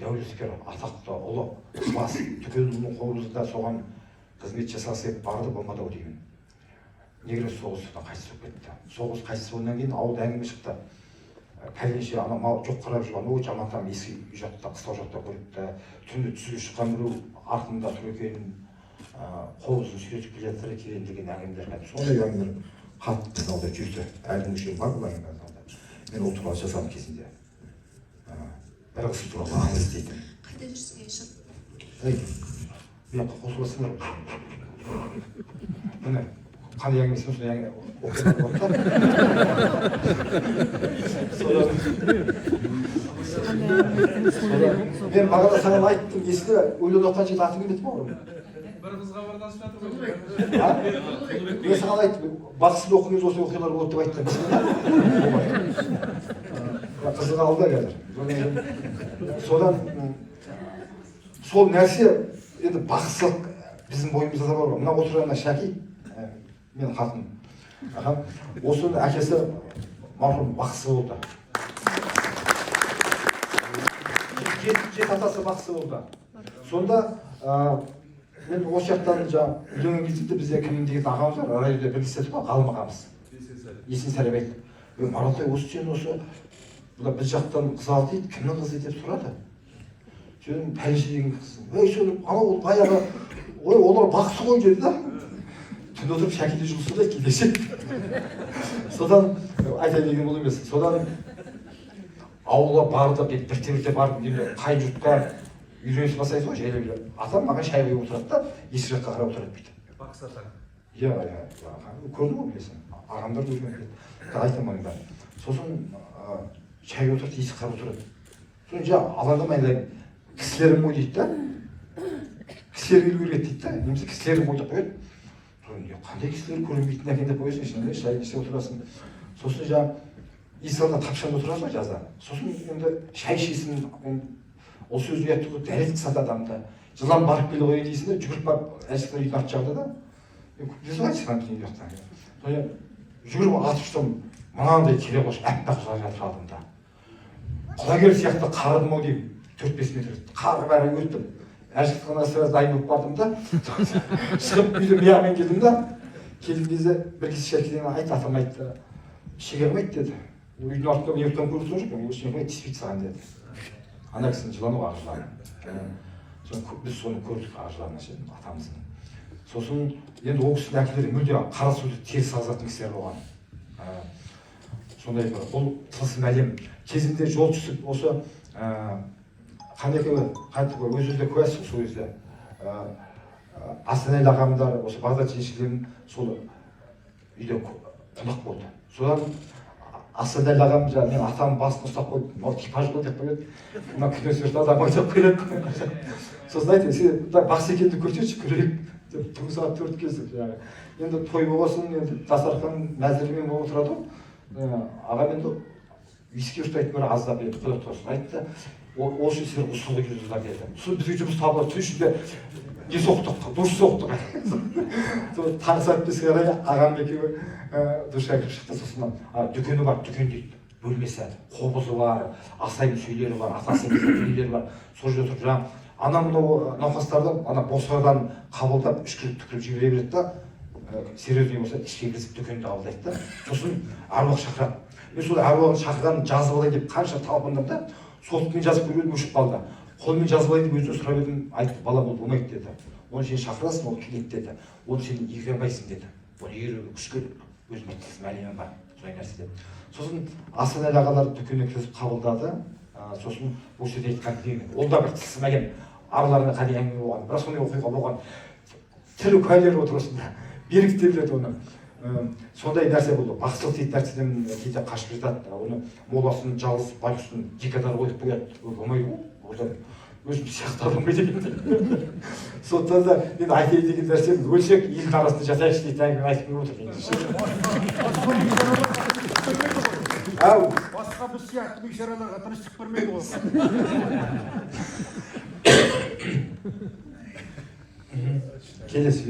дәулескер атақты ұлы ықылас дүкеннің қолымызда соған қызмет жасасы деп барды болмады ау деймін. Негр соғысына қайтыс болып кетті. Соғыс қайтыс болғаннан кейін ауылда әңгіме шықты. Пәленше ана мал жоқ қарап жүрген о жаман ескі үй жақта қыстау жақта көріпті. Түнде түсіге шыққан біреу артында тұр екен, қолымызды сүйретіп келе жатыр екен деген әңгімелер қайтты. Сондай әңгімелер қатты біздің ауылда жүрді. Әлі мүшел бар бұл әңгімелерді. Мен ол туралы жазған кезінде. Бір кісі туралы аңыз дейтін. Қайда жүрсің шығып? Мен қосыласыңдар. Міне, қандай әңгімесін осындай әңгіме оқиғалар болды да. Мен бағана саған айттым, есіңде өлең оқыған жерде атың келмеді ме оған? Бір қызға бардасып жатыр ғой. Мен саған айттым, бақсыда оқыған кезде осы оқиғалар болды деп айттым. Қызығы алда қазір. Содан сол нәрсе енді бақсылық біздің бойымызда да бар ғой. Мына отырған Шәки, мен қатыным. Осының әкесі марқұм бақсы болды. Жеті атасы бақсы болды. Сонда мен осы жақтан үйленген кезінде бізде кім деген ағамыз бар, радиода білгісі ғой, ғалым ағамыз. Есенсәріп айтты. Маратай, осы сен осы біз жақтан қыз алды дейді, кімнің қызы деп сұрады. Сен пәленше деген қызсың. Сен анау баяғы, олар бақсы ғой деді да. Түнде отырып Шәкиде жұмысы да келеші. Содан айта берген бұл емес. Содан ауылға бардық, бірте-бірте барып, қай жұртқа үйреніс бастайды ғой, жайлы. Атам маған шай құйып отырады да, есік жаққа қарап отырады дейді. Бақсы атаң. Иә, көрдің ғой білесің. Ағамдар да өзімен біледі. Айтамын да. Сосын шай отырады, есік қарап отырады. Сосын алаңдамай кісілерім ой дейді да. Кісілер келу керек дейді да. Немесе кісілерім ойда қояды. Қандай кісілер көрінбейтін әкен деп қойсын, ішінде шай ішіп отырасың. Сосын есігінде тапшанда отырасың жазда. Сосын енді шай ішесің, ол сөзін ұятты ғой, дәрет сатады адамды. Жылан барып келе қойы дейсің де, жүгіріп барып әшіктің үйдің арт жағында да. Біз ғой айтсыған кейін ұяқтан. Жүгіріп атып ұштым, мынандай келе қош, әппақ құлай жатыр алдымда. Құлагер сияқты қарыдым ау деймін, 4-5 метр. Қарға бәрі өттім. Әшіктің сыраз дайын болып бардым да, шығып үйді мияғымен келдім да, келген кезде бір кесе Шәкиден айтты, атам айтты, шеге қылмайды деді. Үйдің артында мен ертең көріп тұрған жоқпын, ештеңе қылмайды, тиіспейді саған деді. Ана кісінің жыланы ғой ағыланы. Біз соны көрдік ағыланы атамыздың. Сосын енді ол кісінің әкелері мүлде қара суды теріс ағызатын кісілер болған. Сондай бұл тылсым әлем. Кезінде жол түсіп осы қандай қайтып өзіңізде куәсіз сол кезде Астанай ағамдар осы Бағдат женшілерінің сол үйде қонақ болды. Содан Астанай ағам мен атамның басын ұстап қойып, мынау типаж ғой деп қояды. Мына күнде сөзді адам айтып қояды. Сосын айтты, сен бақсы екенді көрсетші, көрейік деп түнгі сағат 4 кезді. Енді той болғасын, дастархан мәзірімен болып отырады ғой. Ағам енді виски ұстайтын бір аздап еді, құдық тұрсын айтты. Ол үшін сіздер ұсылы келдіңіздер деді. Сол бізге жұмыс табылады, түн ішінде не соқтық, душ соқтық. Таң сағат 5-ке қарай ағам екеуі душқа кіріп шықты. Сосын дүкені бар, дүкен дейді, бөлмесі, қобызы бар, асайын сөйлері бар, атасының үйлері бар. Сол жерде тұрып жаңағы ана мынау науқастарды ана босадан қабылдап үшкіріп түкіріп жібере береді да, серьезный болса ішке кіргізіп дүкенді қабылдайды да. Сосын аруақ шақырады. Мен сол аруағын шақырғанын жазып алайын деп қанша талпындым да, сотпен жазып көріп өшіп қалды. Қолмен жазып алайын деп өзіне сұрап едім, айтты, балам ол болмайды деді. Оны сен шақырасың, ол келеді деді. Оны сен еге алмайсың деді. Оны еруге күш керек, өзіме тылсым әлемі бар, солай нәрсе деді. Сосын Астанай ағалар дүкеніне кіргізіп қабылдады. Сосын бұл жерде айтқан деген, ол да бір тылсым әлем. Араларында қандай әңгіме болған, бірақ сондай оқиға болған. Тірі куәлер отыр осында, беріктер біледі оны. Сондай нәрсе болды. Бақсылық дейтін нәрседен кейде қашып жатады. Оны моласын, жалғыз байқұстың дикадар қойып қояды. Болмайды ғой. Одан өзім сияқты адам ғой деген. Сондықтан да мен айтайын деген нәрсем өлсек елдің арасында жатайықшы дейтін әңгіме айтып келіп отыр. Басқа біз сияқты бейшараларға тыныштық бермейді ғой. Келесі